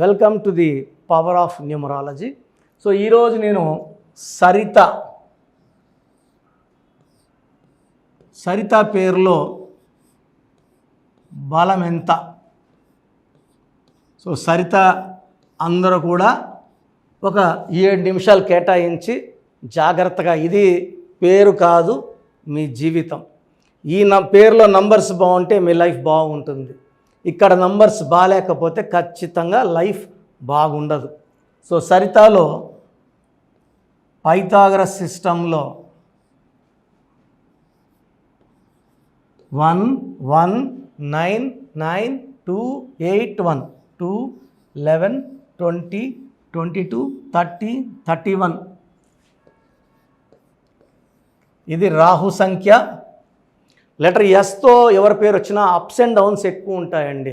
Welcome to the power of numerology. So ఈరోజు నేను సరిత పేరులో బలం ఎంత. సో సరిత అందరూ కూడా ఒక 7 నిమిషాలు కేటాయించి జాగ్రత్తగా, ఇది పేరు కాదు మీ జీవితం. ఈ పేరులో నంబర్స్ బాగుంటే మీ లైఫ్ బాగుంటుంది. ఇక్కడ నంబర్స్ బాగాలేకపోతే ఖచ్చితంగా లైఫ్ బాగుండదు. సో సరితలో పైథాగరస్ సిస్టంలో 1 1 9 9 2 8 1 2 11 20 22 30 31 ఇది రాహు సంఖ్య. లెటర్ ఎస్తో ఎవరి పేరు వచ్చినా అప్స్ అండ్ డౌన్స్ ఎక్కువ ఉంటాయండి.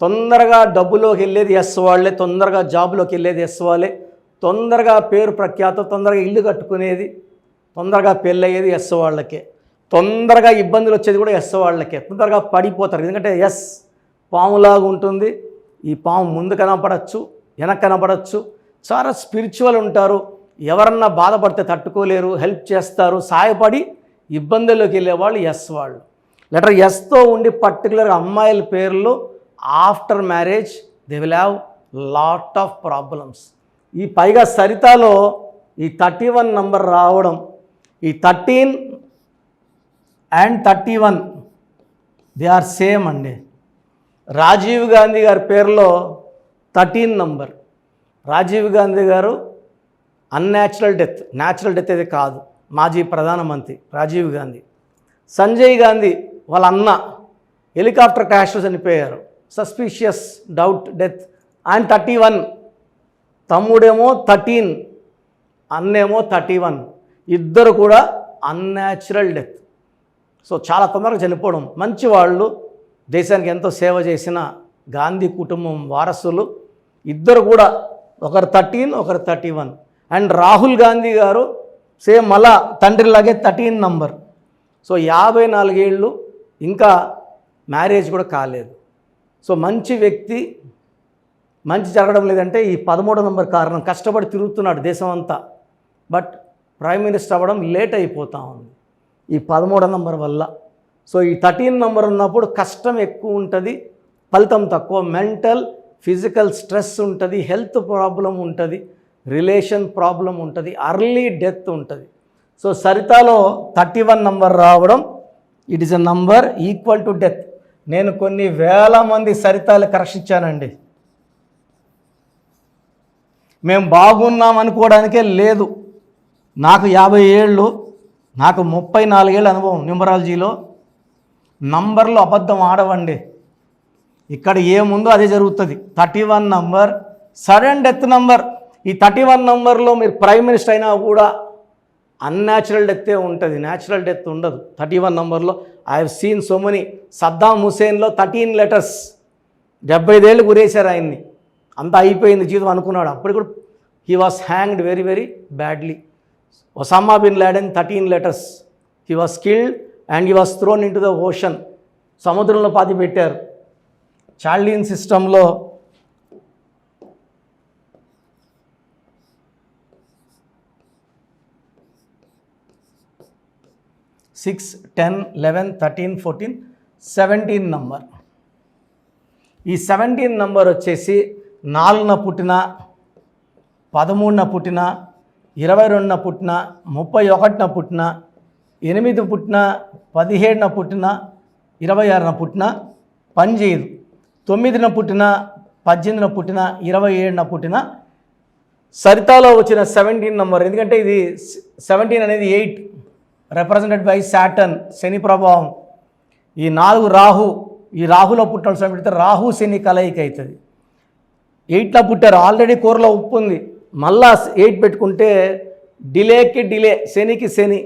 తొందరగా డబ్బులోకి వెళ్ళేది ఎస్ వాళ్ళే, తొందరగా జాబులోకి వెళ్ళేది ఎస్ వాళ్ళే, తొందరగా పేరు ప్రఖ్యాత, తొందరగా ఇల్లు కట్టుకునేది, తొందరగా పెళ్ళయ్యేది ఎస్ వాళ్ళకే, తొందరగా ఇబ్బందులు వచ్చేది కూడా ఎస్ వాళ్ళకే, తొందరగా పడిపోతారు. ఎందుకంటే ఎస్ పాములాగా ఉంటుంది. ఈ పాము ముందు కనపడచ్చు, వెనక్కి కనపడచ్చు. చాలా స్పిరిచువల్ ఉంటారు. ఎవరన్నా బాధపడితే తట్టుకోలేరు, హెల్ప్ చేస్తారు, సాయపడి ఇబ్బందుల్లోకి వెళ్ళేవాళ్ళు ఎస్ వాళ్ళు. లెటర్ ఎస్తో ఉండి పర్టికులర్గా అమ్మాయిల పేర్లు after marriage they will have lot of problems. ఈ పైగా సరితలో ఈ 31 నంబర్ రావడం, ఈ 13 అండ్ 31 దే ఆర్ సేమ్ అండి. రాజీవ్ గాంధీ గారి పేరులో 13 నంబర్. రాజీవ్ గాంధీ గారు అన్యాచురల్ డెత్, న్యాచురల్ డెత్ అయితే కాదు, మాజీ ప్రధానమంత్రి రాజీవ్ గాంధీ. సంజయ్ గాంధీ వాళ్ళ అన్న హెలికాప్టర్ క్రాష్లో చనిపోయారు, సస్పిషియస్ డౌట్ డెత్. ఆయన 31, తమ్ముడేమో 13, అన్నేమో 31, ఇద్దరు కూడా అన్యాచురల్ డెత్. సో చాలా తొందరగా చనిపోవడం. మంచి వాళ్ళు, దేశానికి ఎంతో సేవ చేసిన గాంధీ కుటుంబం వారసులు ఇద్దరు కూడా, ఒకరు 13 ఒకరు 31. అండ్ రాహుల్ గాంధీ గారు సేమ్ మళ్ళా తండ్రిలాగే 13 నంబర్. సో 54 ఏళ్ళు, ఇంకా మ్యారేజ్ కూడా కాలేదు. సో మంచి వ్యక్తి, మంచి జరగడం లేదంటే ఈ 13 నంబర్ కారణం. కష్టపడి తిరుగుతున్నాడు దేశం అంతా, బట్ ప్రైమ్ మినిస్టర్ అవ్వడం లేట్ అయిపోతూ ఉంది ఈ 13 నంబర్ వల్ల. సో ఈ 13 నంబర్ ఉన్నప్పుడు కష్టం ఎక్కువ ఉంటుంది, ఫలితం తక్కువ. మెంటల్ ఫిజికల్ స్ట్రెస్ ఉంటుంది, హెల్త్ ప్రాబ్లం ఉంటుంది, రిలేషన్ ప్రాబ్లం ఉంటుంది, అర్లీ డెత్ ఉంటుంది. సో సరితలో 31 నంబర్ రావడం, it is a number equal to death. నేను కొన్ని వేల మంది సరితాలు కరెక్షించానండి. మేము బాగున్నాం అనుకోవడానికే లేదు. నాకు 50 ఏళ్ళు, నాకు 34 ఏళ్ళ అనుభవం న్యూమరాలజీలో. నంబర్లు అబద్ధం ఆడవండి. ఇక్కడ ఏముందో అదే జరుగుతుంది. 31 నంబర్ సడన్ డెత్ నంబర్. ఈ 31 నంబర్లో మీరు ప్రైమ్ మినిస్టర్ అయినా కూడా అన్యాచురల్ డెత్తే ఉంటుంది, న్యాచురల్ డెత్ ఉండదు 31 నంబర్లో. I have seen so many. Saddam హుసేన్లో 13 లెటర్స్, 75 ఏళ్ళు గురేశారు ఆయన్ని. అంతా అయిపోయింది జీవితం అనుకున్నాడు. అప్పుడు కూడా he was hanged very very badly. Osama bin Laden 13 letters. He was killed and he was thrown into the ocean. సముద్రంలో పాతి పెట్టారు. చార్లియన్ సిస్టంలో 6 10 11 13 14 17 నంబర్. ఈ 17 నంబర్ వచ్చేసి 4న పుట్టిన, 13న పుట్టిన, 22న పుట్టిన, 31న పుట్టిన, 8 పుట్టిన, 17న పుట్టిన, 26న పుట్టిన పని చేయదు. 9న పుట్టిన, 18న పుట్టిన, 27న పుట్టిన సరితలో వచ్చిన 17 నంబర్. ఎందుకంటే ఇది 17 అనేది 8 రిప్రజెంటెడ్ బై సాటర్న్, శని ప్రభావం. ఈ 4 రాహు, ఈ రాహులో పుట్టిన పెడితే రాహు శని కలయిక అవుతుంది. 8లో పుట్టారు, ఆల్రెడీ కూరలో ఉప్పు ఉంది, మళ్ళా 8 పెట్టుకుంటే డిలేకి డిలే, శనికి శని.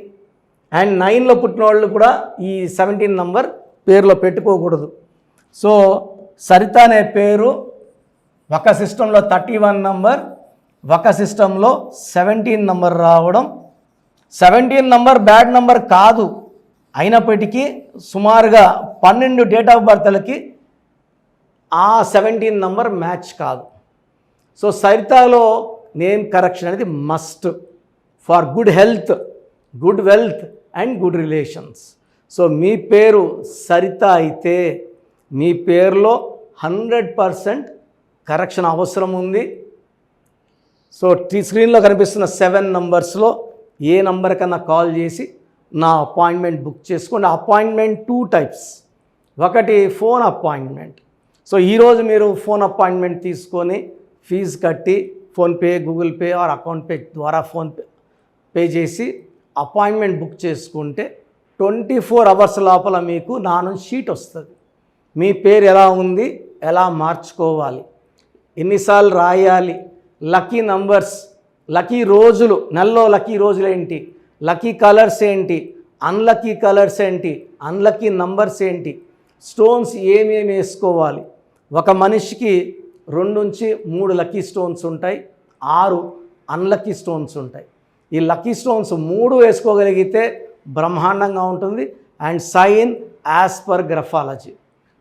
అండ్ 9లో పుట్టిన వాళ్ళు కూడా ఈ 17 నంబర్ పేరులో పెట్టుకోకూడదు. సో సరిత అనే పేరు ఒక సిస్టంలో 31 నంబర్, ఒక సిస్టంలో 17 నంబర్ రావడం. 17 నంబర్ బ్యాడ్ నంబర్ కాదు, అయినప్పటికీ సుమారుగా 12 డేట్ ఆఫ్ బర్త్లకి ఆ 17 నంబర్ మ్యాచ్ కాదు. సో సరితలో నేమ్ కరెక్షన్ అనేది must for good health, good wealth and good relations. So మీ పేరు సరిత అయితే మీ పేరులో 100% కరెక్షన్ అవసరం ఉంది. సో స్క్రీన్లో కనిపిస్తున్న 7 నంబర్స్లో ఏ నంబర్ కన్నా కాల్ చేసి నా అపాయింట్మెంట్ బుక్ చేసుకోండి. Appointment 2 types. ఒకటి ఫోన్ అపాయింట్మెంట్. సో ఈరోజు మీరు ఫోన్ అపాయింట్మెంట్ తీసుకొని ఫీజు కట్టి PhonePe, Google pay are account pay ద్వారా పే చేసి అపాయింట్మెంట్ బుక్ చేసుకుంటే 24 అవర్స్ లోపల మీకు నా నుంచి షీట్ వస్తుంది. మీ పేరు ఎలా ఉంది, ఎలా మార్చుకోవాలి, ఎన్నిసార్లు రాయాలి, లక్కీ నంబర్స్, లక్కీ రోజులు, నెలలో లక్కీ రోజులు ఏంటి, లక్కీ కలర్స్ ఏంటి, అన్లక్కీ కలర్స్ ఏంటి, అన్లక్కీ నంబర్స్ ఏంటి, స్టోన్స్ ఏమేమి వేసుకోవాలి. ఒక మనిషికి 2 నుంచి 3 లక్కీ స్టోన్స్ ఉంటాయి, 6 అన్లక్కీ స్టోన్స్ ఉంటాయి. ఈ లక్కీ స్టోన్స్ 3 వేసుకోగలిగితే బ్రహ్మాండంగా ఉంటుంది. And sign as per graphology.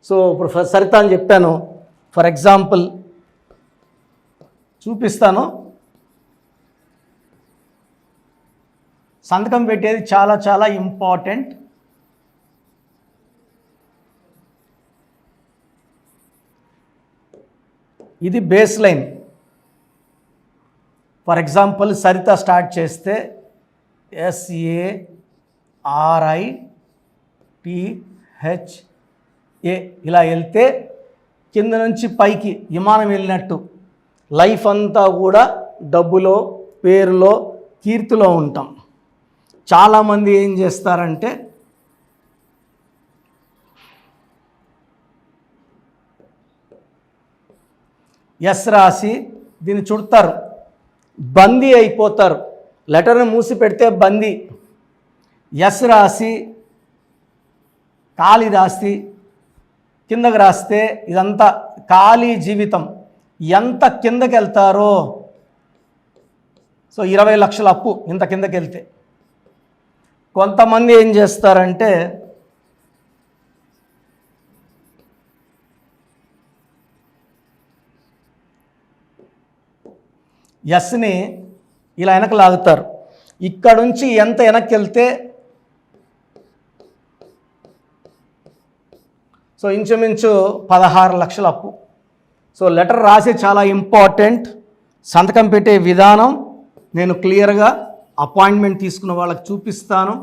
So ఇప్పుడు సరిత అని చెప్పాను. ఫర్ ఎగ్జాంపుల్ చూపిస్తాను. సంతకం పెట్టేది చాలా చాలా ఇంపార్టెంట్. ఇది base line. For example Saritha start చేస్తే SARITHA ఇలా వెళ్తే కింద నుంచి పైకి విమానం వెళ్ళినట్టు లైఫ్ అంతా కూడా డబ్బులో, పేరులో, కీర్తిలో ఉంటాం. చాలామంది ఏం చేస్తారంటే ఎస్ రాసి దీన్ని చుడతారు, బందీ అయిపోతారు. లెటర్ని మూసి పెడితే బందీ. ఎస్ రాసి ఖాళీ రాసి కిందకి రాస్తే ఇదంతా ఖాళీ జీవితం. ఎంత కిందకి వెళ్తారో, సో 20 లక్షల అప్పు ఇంత కిందకి వెళ్తే. కొంతమంది ఏం చేస్తారంటే ఎస్ని ఇలా వెనక్కి లాగుతారు. ఇక్కడ నుంచి ఎంత వెనక్కి వెళ్తే సో ఇంచుమించు 16 లక్షల అప్పు. సో లెటర్ రాసి చాలా ఇంపార్టెంట్. సంతకం పెట్టే విధానం నేను క్లియర్గా అపాయింట్మెంట్ తీసుకున్న వాళ్ళకి చూపిస్తాను.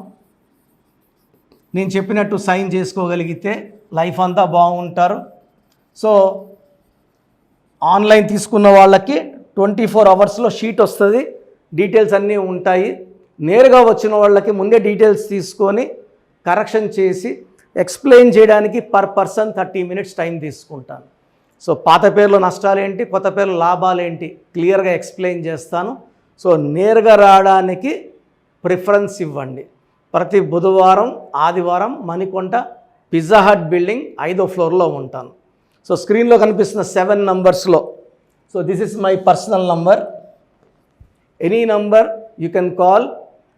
నేను చెప్పినట్టు సైన్ చేసుకోగలిగితే లైఫ్ అంతా బాగుంటారు. సో ఆన్లైన్ తీసుకున్న వాళ్ళకి 24 అవర్స్లో షీట్ వస్తుంది, డీటెయిల్స్ అన్నీ ఉంటాయి. నేరుగా వచ్చిన వాళ్ళకి ముందే డీటెయిల్స్ తీసుకొని కరెక్షన్ చేసి ఎక్స్ప్లెయిన్ చేయడానికి పర్ పర్సన్ 30 మినిట్స్ టైం తీసుకుంటాను. సో పాత పేర్లు నష్టాలు ఏంటి, కొత్త పేర్లు లాభాలు ఏంటి క్లియర్గా ఎక్స్ప్లెయిన్ చేస్తాను. సో నేరుగా రావడానికి ప్రిఫరెన్స్ ఇవ్వండి. ప్రతి బుధవారం, ఆదివారం మణికొండ పిజ్జా హట్ బిల్డింగ్ 5వ ఫ్లోర్లో ఉంటాను. సో స్క్రీన్లో కనిపిస్తున్న 7 నంబర్స్లో, so this is my personal number. Any number you can call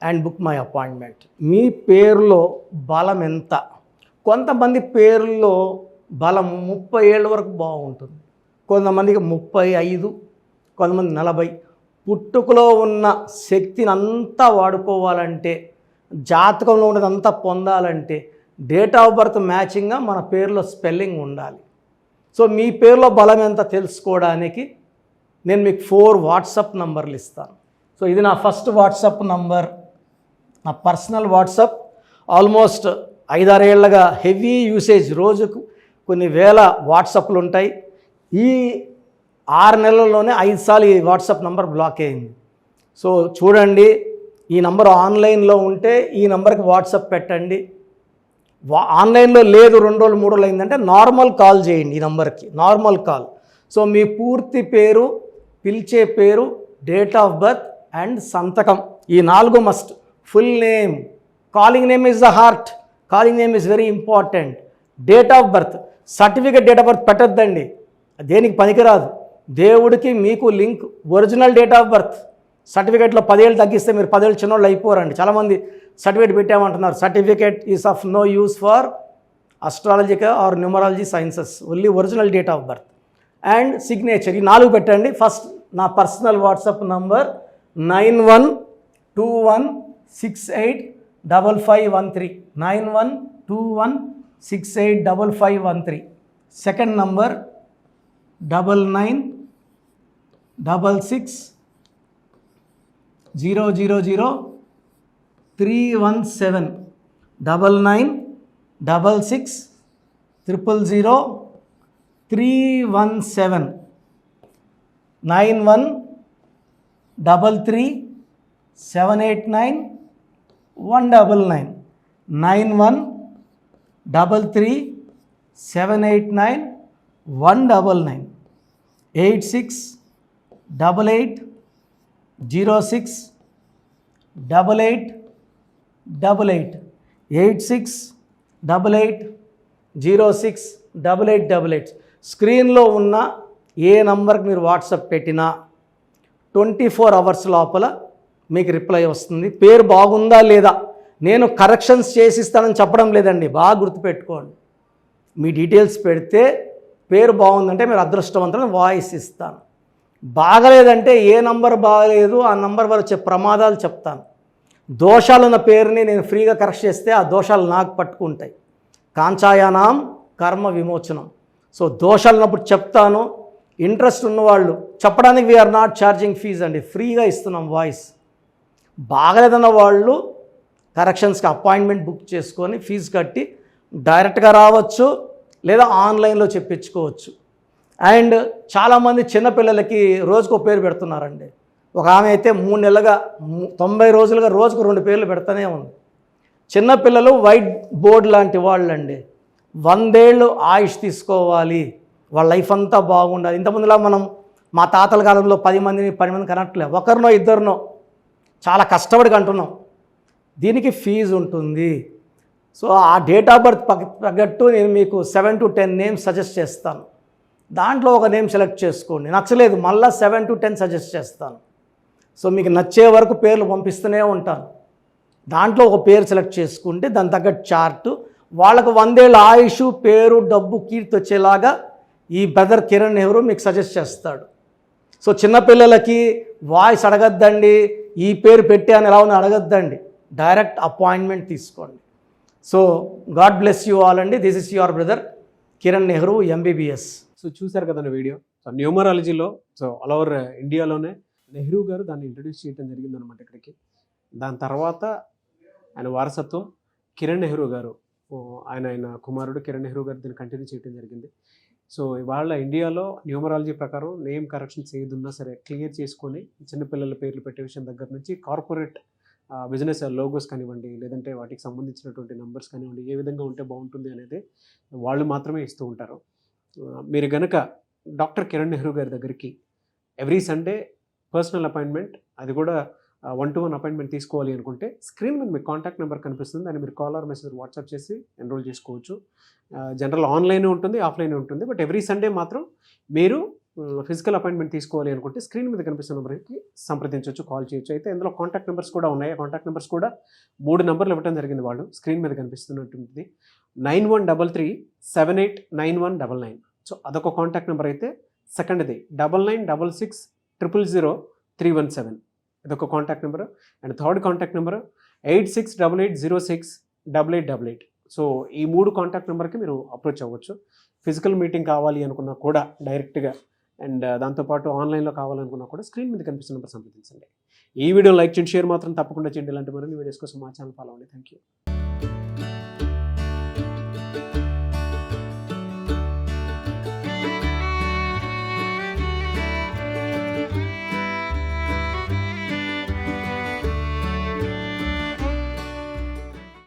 and book my appointment. మీ పేరులో బలం ఎంత? కొంతమంది పేర్లలో బలం 30 ఏళ్ళ వరకు బాగుంటుంది, కొంతమందికి 35, కొంతమంది 40. పుట్టుకలో ఉన్న శక్తిని అంతా వాడుకోవాలంటే, జాతకంలో ఉన్నదంతా పొందాలంటే డేట్ ఆఫ్ బర్త్ మ్యాచింగ్గా మన పేరులో స్పెల్లింగ్ ఉండాలి. సో మీ పేరులో బలం ఎంత తెలుసుకోవడానికి నేను మీకు 4 వాట్సాప్ నంబర్లు ఇస్తాను. సో ఇది నా ఫస్ట్ వాట్సాప్ నంబర్, నా పర్సనల్ వాట్సాప్. ఆల్మోస్ట్ 5-6 ఏళ్ళగా హెవీ యూసేజ్, రోజుకు కొన్ని వేల వాట్సాప్లు ఉంటాయి. ఈ 6 నెలల్లోనే 5 సార్లు ఈ వాట్సాప్ నంబర్ బ్లాక్ అయింది. సో చూడండి, ఈ నంబర్ ఆన్లైన్లో ఉంటే ఈ నంబర్కి వాట్సాప్ పెట్టండి. ఆన్లైన్లో లేదు 2 రోజులు 3 రోజులు అయిందంటే నార్మల్ కాల్ చేయండి ఈ నంబర్కి, నార్మల్ కాల్. సో మీ పూర్తి పేరు, పిలిచే పేరు, డేట్ ఆఫ్ బర్త్ అండ్ సంతకం, ఈ 4 must. Full name, calling name is the heart, calling name is very important. Date of birth, certificate date of birth పెట్టద్దండి, దేనికి పనికిరాదు. దేవుడికి మీకు link original date of birth. సర్టిఫికేట్లో 10 ఏళ్ళు తగ్గిస్తే మీరు 10 ఏళ్ళు చిన్నోళ్ళు అయిపోరండి. చాలామంది సర్టిఫికేట్ పెట్టామంటున్నారు. Certificate is of no use for astrological or numerology sciences, only original date of birth and signature, ఈ 4 పెట్టండి. ఫస్ట్ నా personal WhatsApp number 9121685513 9121685513. Second number 9966000317 9966000317 9133789199 9133789199 8688068888 8688068888. స్క్రీన్లో ఉన్న ఏ నంబర్కి మీరు వాట్సాప్ పెట్టినా 24 అవర్స్ లోపల మీకు రిప్లై వస్తుంది. పేరు బాగుందా లేదా, నేను కరెక్షన్స్ చేసిస్తానని చెప్పడం లేదండి, బాగా గుర్తుపెట్టుకోండి. మీ డీటెయిల్స్ పెడితే పేరు బాగుందంటే మీరు అదృష్టవంతులను వాయిస్ ఇస్తాను. బాగలేదంటే ఏ నంబర్ బాగలేదు ఆ నంబర్ వల్ల వచ్చే ప్రమాదాలు చెప్తాను. దోషాలున్న పేరుని నేను ఫ్రీగా కరెక్ట్ చేస్తే ఆ దోషాలు నాకు పట్టుకుంటాయి. కాంచాయానాం కర్మ విమోచనం. సో దోషాలు ఉన్నప్పుడు చెప్తాను. ఇంట్రెస్ట్ ఉన్నవాళ్ళు చెప్పడానికి వీఆర్ నాట్ ఛార్జింగ్ ఫీజ్ అండి, ఫ్రీగా ఇస్తున్నాం వాయిస్. బాగలేదన్న వాళ్ళు కరెక్షన్స్కి అపాయింట్మెంట్ బుక్ చేసుకొని ఫీజు కట్టి డైరెక్ట్గా రావచ్చు, లేదా ఆన్లైన్లో చెప్పించుకోవచ్చు. అండ్ చాలామంది చిన్నపిల్లలకి రోజుకో పేరు పెడుతున్నారండి. ఒక ఆమె అయితే 3 నెలలుగా 90 రోజులుగా రోజుకు 2 పేర్లు పెడతానే ఉంది. చిన్నపిల్లలు వైట్ బోర్డ్ లాంటి వాళ్ళండి. 100 ఏళ్ళు ఆయుష్ తీసుకోవాలి, వాళ్ళ లైఫ్ అంతా బాగుండాలి. ఇంతకుముందులా మనం మా తాతల కాలంలో 10 మందిని కనట్లే, ఒకరినో ఇద్దరినో చాలా కష్టపడి కంటున్నాం. దీనికి ఫీజు ఉంటుంది. సో ఆ డేట్ ఆఫ్ బర్త్ తగ్గట్టు నేను మీకు 7 to 10 నేమ్స్ సజెస్ట్ చేస్తాను. దాంట్లో ఒక నేమ్ సెలెక్ట్ చేసుకోండి, నచ్చలేదు మళ్ళీ 7 to 10 సజెస్ట్ చేస్తాను. సో మీకు నచ్చే వరకు పేర్లు పంపిస్తూనే ఉంటాను. దాంట్లో ఒక పేరు సెలెక్ట్ చేసుకుంటే దాని తగ్గట్టు చార్టు, వాళ్ళకు 100 ఏళ్ళ ఆయుష్, పేరు, డబ్బు, కీర్తి వచ్చేలాగా ఈ బ్రదర్ కిరణ్ నెహ్రూ మీకు సజెస్ట్ చేస్తాడు. సో చిన్నపిల్లలకి వాయిస్ అడగద్దండి, ఈ పేరు పెట్టి అని ఎలా ఉన్న అడగద్దండి, డైరెక్ట్ అపాయింట్మెంట్ తీసుకోండి. So God bless you all అండి. This is your brother Kiran Nehru MBBS. So చూశారు కదండి వీడియో. సో న్యూమరాలజీలో సో ఆల్ ఓవర్ ఇండియాలోనే నెహ్రూ గారు దాన్ని ఇంట్రడ్యూస్ చేయడం జరిగిందనమాట ఇక్కడికి. దాని తర్వాత ఆయన వారసత్వం కిరణ్ నెహ్రూ గారు, ఆయన కుమారుడు కిరణ్ నెహ్రూ గారు దీన్ని కంటిన్యూ చేయడం జరిగింది. సో ఇవాళ ఇండియాలో న్యూమరాలజీ ప్రకారం నేమ్ కరెక్షన్స్ ఏదున్నా సరే క్లియర్ చేసుకొని చిన్నపిల్లల పేర్లు పెట్టే విషయం దగ్గర నుంచి కార్పొరేట్ బిజినెస్ లోగోస్ కానివ్వండి, లేదంటే వాటికి సంబంధించినటువంటి నెంబర్స్ కానివ్వండి, ఏ విధంగా ఉంటే బాగుంటుంది అనేది వాళ్ళు మాత్రమే ఇస్తూ ఉంటారు. మీరు కనుక డాక్టర్ కిరణ్ నెహ్రూ గారి దగ్గరికి ఎవ్రీ సండే పర్సనల్ అపాయింట్మెంట్, అది కూడా 1-to-1 అపాయింట్మెంట్ తీసుకోవాలి అనుకుంటే స్క్రీన్ మీద మీకు కాంటాక్ట్ నెంబర్ కనిపిస్తుంది, దాన్ని మీరు కాల్ ఆర్ మెసేజ్ వాట్సాప్ చేసి ఎన్రోల్ చేసుకోవచ్చు. జనరల్ ఆన్లైన్ ఉంటుంది, ఆఫ్లైన్ ఉంటుంది. బట్ ఎవ్రీ సండే మాత్రం మీరు ఫిజికల్ అపాయింట్మెంట్ తీసుకోవాలి అనుకుంటే స్క్రీన్ మీద కనిపిస్తున్న నెంబర్కి సంప్రదించవచ్చు, కాల్ చేయొచ్చు. అయితే ఇందులో కాంటాక్ట్ నెంబర్స్ కూడా ఉన్నాయి. కాంటాక్ట్ నెంబర్స్ కూడా 3 నెంబర్లు ఇవ్వడం జరిగింది వాళ్ళు. స్క్రీన్ మీద కనిపిస్తున్నటువంటి 9133789199. సో అదొక కాంటాక్ట్ నెంబర్ అయితే. సెకండ్ది 9966000317, ఇదొక contact number. And third contact number 8688068888. So ఈ 3 కాంటాక్ట్ నెంబర్కి మీరు అప్రోచ్ అవ్వచ్చు. ఫిజికల్ మీటింగ్ కావాలి అనుకున్నా కూడా డైరెక్ట్గా, అండ్ దాంతోపాటు ఆన్లైన్లో కావాలనుకున్నా కూడా స్క్రీన్ మీద కనిపిస్తున్న నెంబర్ సంప్రదించండి. ఈ వీడియో లైక్ చేయండి, షేర్ మాత్రం తప్పకుండా చేయండి. ఇలాంటి మరిన్ని వీడియోస్ కోసం మా ఛానల్ ఫాలో అవ్వండి. Thank you.